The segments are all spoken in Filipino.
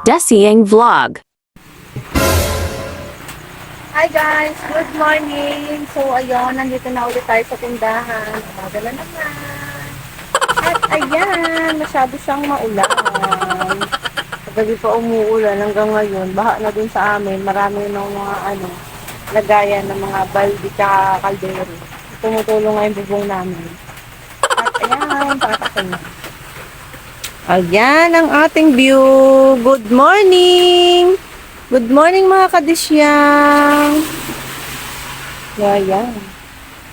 Desiang Vlog. Hi guys! Good morning! So ayun, nandito na ulit tayo sa tindahan. Umaga na naman. At ayan, masyado siyang maulan. Gabi pa umuulan hanggang ngayon. Baha na din sa amin. Marami ng mga lagayan ng mga baldi ka kaldero. Tumutulong nga yung bubong namin. At ayan, pakatakin na. Ayan ang ating view. Good morning! Good morning mga kadisyang! Ayan.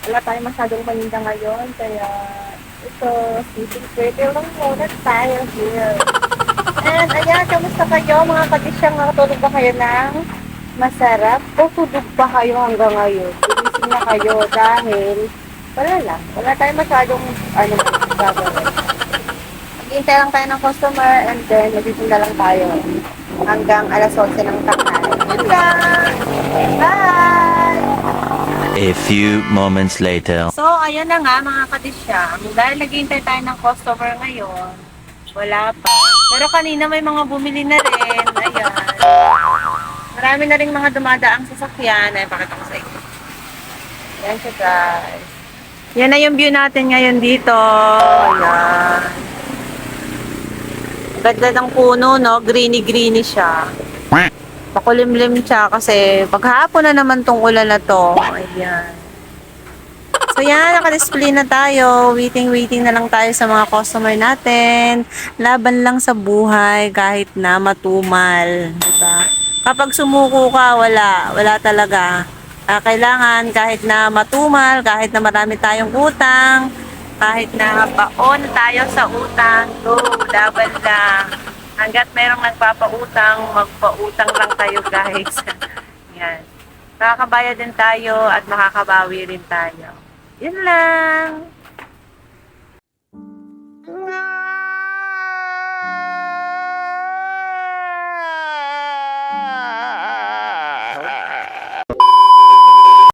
Wala tayong masyadong paninda ngayon. Kaya ito, sleeping pretty lang muna tayo here. And ayan, kamusta kayo mga kadisyang? Nakatulog ba kayo ng masarap? O tulog pa kayo hanggang ngayon? Gumising na kayo dahil wala lang. Wala tayong masyadong gagawin. Maghihintay lang tayo ng customer and then magtitinda lang tayo hanggang alas 11 ng tanghali. Yun lang! Bye! A few moments later. So, ayun na nga mga kadisyang. Dahil naghihintay tayo ng customer ngayon, wala pa. Pero kanina may mga bumili na rin. Ayan. Marami na rin mga dumadaang sasakyan. Ay, pakita ko sa inyo. Ayan siya guys. Yan na yung view natin ngayon dito. Ayan. Ganda ng puno, no? Greeny-greeny siya. Pakulimlim siya kasi paghapon na naman tong ulan na to. Ayan. So yan, naka-display na tayo. Waiting na lang tayo sa mga customer natin. Laban lang sa buhay kahit na matumal. Diba? Kapag sumuko ka, wala talaga. Kailangan kahit na matumal, kahit na marami tayong utang, kahit na baon tayo sa utang, go, laban lang. Hanggat merong nagpapautang, magpautang lang tayo guys. Yan. Makakabayad din tayo at makakabawi rin tayo. Yun lang.